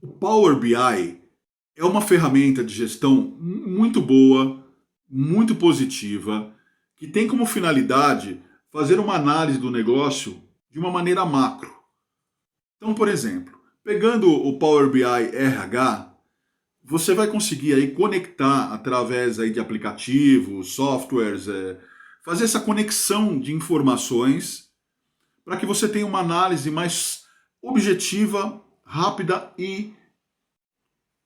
O Power BI é uma ferramenta de gestão muito boa, muito positiva, que tem como finalidade fazer uma análise do negócio de uma maneira macro. Então, por exemplo, pegando o Power BI RH, você vai conseguir aí conectar através aí de aplicativos, softwares, fazer essa conexão de informações para que você tenha uma análise mais objetiva, rápida e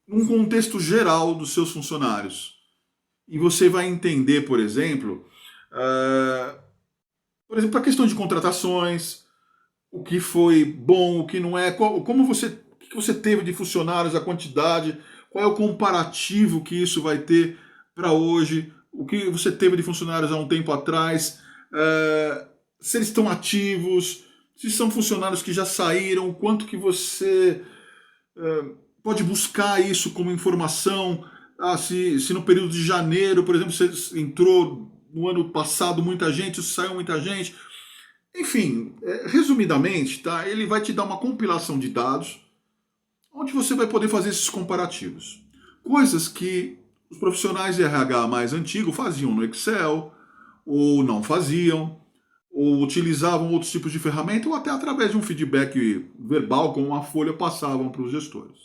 num contexto geral dos seus funcionários. E você vai entender, por exemplo, a questão de contratações, o que foi bom, o que não é, o que você teve de funcionários, a quantidade, qual é o comparativo que isso vai ter para hoje, o que você teve de funcionários há um tempo atrás, se eles estão ativos, se são funcionários que já saíram, quanto que você pode buscar isso como informação. Se no período de janeiro, por exemplo, você entrou no ano passado muita gente, saiu muita gente. Enfim, resumidamente, tá? Ele vai te dar uma compilação de dados onde você vai poder fazer esses comparativos. Coisas que os profissionais de RH mais antigos faziam no Excel, ou não faziam, ou utilizavam outros tipos de ferramenta, ou até através de um feedback verbal, como uma folha, passavam para os gestores.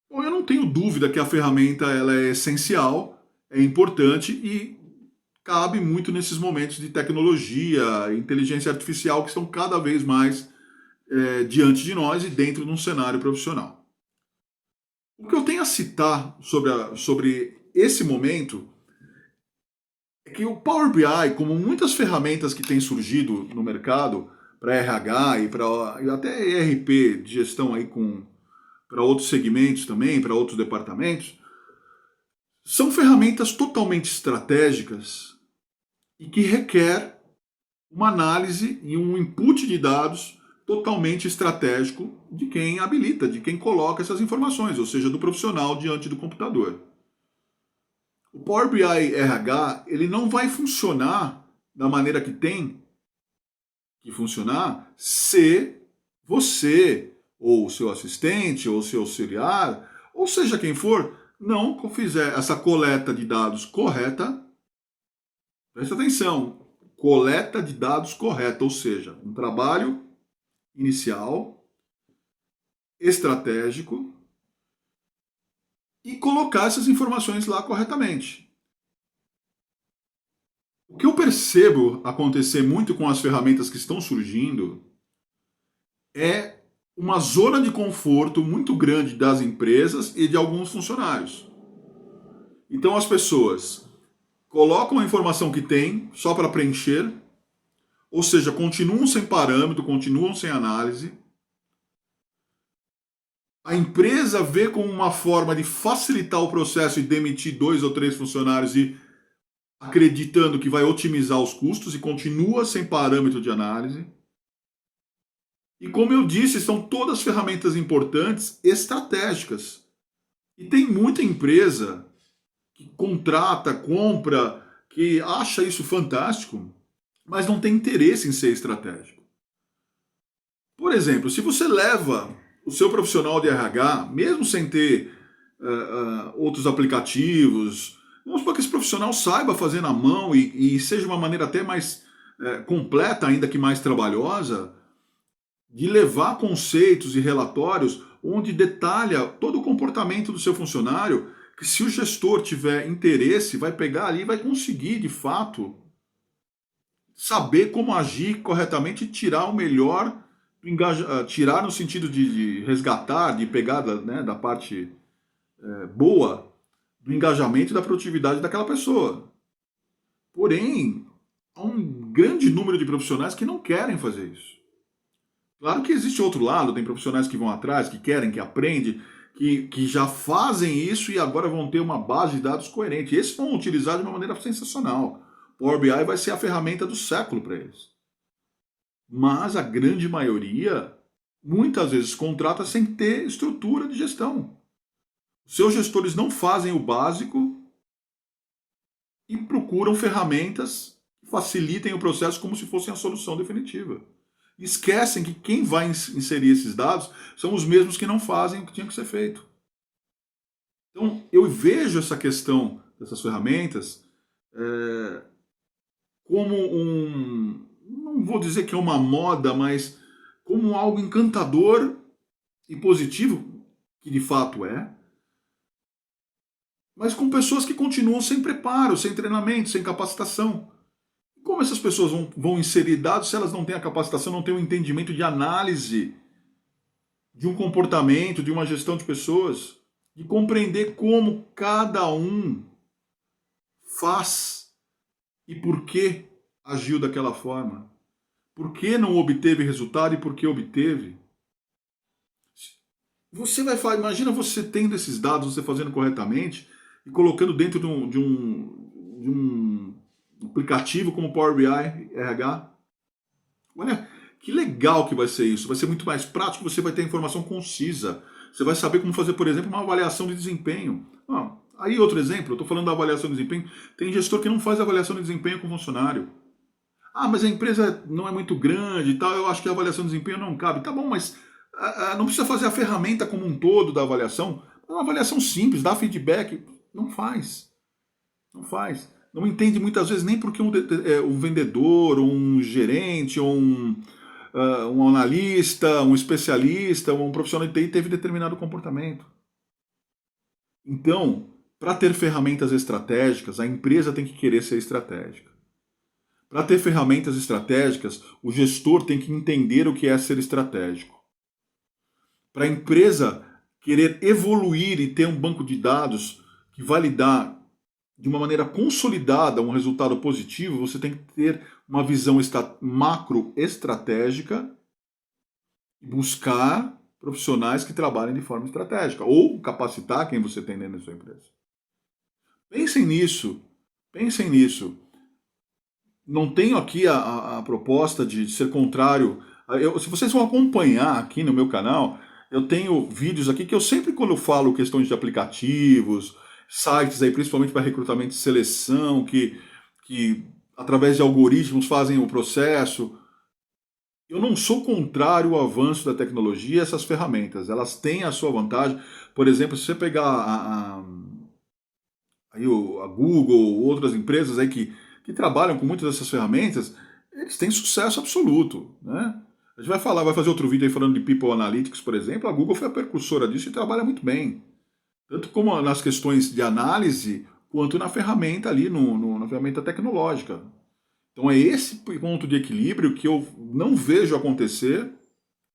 Bom, eu não tenho dúvida que a ferramenta ela é essencial, é importante e cabe muito nesses momentos de tecnologia, inteligência artificial que estão cada vez mais diante de nós e dentro de um cenário profissional. O que eu tenho a citar sobre esse momento é que o Power BI, como muitas ferramentas que têm surgido no mercado para RH e até ERP de gestão aí para outros segmentos também, para outros departamentos, são ferramentas totalmente estratégicas e que requer uma análise e um input de dados totalmente estratégico de quem habilita, de quem coloca essas informações, ou seja, do profissional diante do computador. O Power BI RH ele não vai funcionar da maneira que tem que funcionar se você, ou o seu assistente, ou o seu auxiliar, ou seja quem for, não fizer essa coleta de dados correta. Presta atenção, coleta de dados correta, ou seja, um trabalho inicial, estratégico, e colocar essas informações lá corretamente. O que eu percebo acontecer muito com as ferramentas que estão surgindo é uma zona de conforto muito grande das empresas e de alguns funcionários. Então as pessoas colocam a informação que tem só para preencher, ou seja, continuam sem parâmetro, continuam sem análise. A empresa vê como uma forma de facilitar o processo e demitir 2 ou 3 funcionários e acreditando que vai otimizar os custos e continua sem parâmetro de análise. E como eu disse, são todas ferramentas importantes, estratégicas. E tem muita empresa que contrata, compra, que acha isso fantástico, mas não tem interesse em ser estratégico. Por exemplo, se você leva o seu profissional de RH, mesmo sem ter outros aplicativos, vamos supor que esse profissional saiba fazer na mão e seja uma maneira até mais completa, ainda que mais trabalhosa, de levar conceitos e relatórios onde detalha todo o comportamento do seu funcionário, que se o gestor tiver interesse, vai pegar ali e vai conseguir, de fato, saber como agir corretamente e tirar o melhor, tirar no sentido de resgatar, de pegar da parte boa do engajamento e da produtividade daquela pessoa. Porém, há um grande número de profissionais que não querem fazer isso. Claro que existe outro lado, tem profissionais que vão atrás, que querem, que aprendem, que já fazem isso e agora vão ter uma base de dados coerente. Esses vão utilizar de uma maneira sensacional. Power BI vai ser a ferramenta do século para eles. Mas a grande maioria, muitas vezes, contrata sem ter estrutura de gestão. Os seus gestores não fazem o básico e procuram ferramentas que facilitem o processo como se fossem a solução definitiva. Esquecem que quem vai inserir esses dados são os mesmos que não fazem o que tinha que ser feito. Então, eu vejo essa questão dessas ferramentas como não vou dizer que é uma moda, mas como algo encantador e positivo, que de fato é, mas com pessoas que continuam sem preparo, sem treinamento, sem capacitação. Como essas pessoas vão inserir dados se elas não têm a capacitação, não têm o entendimento de análise de um comportamento, de uma gestão de pessoas, de compreender como cada um faz e por que agiu daquela forma? Por que não obteve resultado e por que obteve? Você vai falar, imagina você tendo esses dados, você fazendo corretamente e colocando dentro de um aplicativo como Power BI, RH. Olha que legal que vai ser isso. Vai ser muito mais prático, você vai ter informação concisa. Você vai saber como fazer, por exemplo, uma avaliação de desempenho. Aí outro exemplo, eu estou falando da avaliação de desempenho. Tem gestor que não faz avaliação de desempenho com funcionário. Mas a empresa não é muito grande e tal, eu acho que a avaliação de desempenho não cabe. Tá bom, mas não precisa fazer a ferramenta como um todo da avaliação. É uma avaliação simples, dá feedback. Não faz. Não faz. Não entende muitas vezes nem porque um vendedor, um gerente, ou um analista, um especialista, um profissional de TI teve determinado comportamento. Então, para ter ferramentas estratégicas, a empresa tem que querer ser estratégica. Para ter ferramentas estratégicas, o gestor tem que entender o que é ser estratégico. Para a empresa querer evoluir e ter um banco de dados que vai lhe dar de uma maneira consolidada um resultado positivo, você tem que ter uma visão macro estratégica e buscar profissionais que trabalhem de forma estratégica ou capacitar quem você tem dentro da sua empresa. Pensem nisso, pensem nisso. Não tenho aqui a proposta de ser contrário. Se vocês vão acompanhar aqui no meu canal, eu tenho vídeos aqui que eu sempre, quando eu falo questões de aplicativos, sites aí, principalmente para recrutamento e seleção, que através de algoritmos fazem o processo. Eu não sou contrário ao avanço da tecnologia e essas ferramentas. Elas têm a sua vantagem. Por exemplo, se você pegar aí a Google ou outras empresas aí que trabalham com muitas dessas ferramentas, eles têm sucesso absoluto, né? A gente vai fazer outro vídeo aí falando de People Analytics, por exemplo. A Google foi a precursora disso e trabalha muito bem. Tanto como nas questões de análise, quanto na ferramenta ali, na ferramenta tecnológica. Então é esse ponto de equilíbrio que eu não vejo acontecer,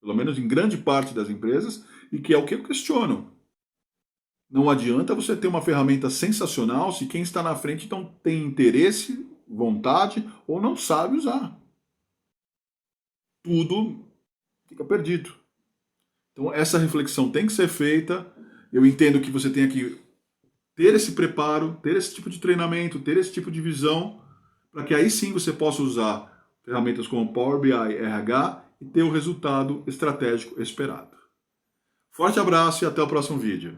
pelo menos em grande parte das empresas, e que é o que eu questiono. Não adianta você ter uma ferramenta sensacional se quem está na frente não tem interesse, vontade ou não sabe usar. Tudo fica perdido. Então essa reflexão tem que ser feita. Eu entendo que você tem que ter esse preparo, ter esse tipo de treinamento, ter esse tipo de visão, para que aí sim você possa usar ferramentas como Power BI, RH e ter o resultado estratégico esperado. Forte abraço e até o próximo vídeo.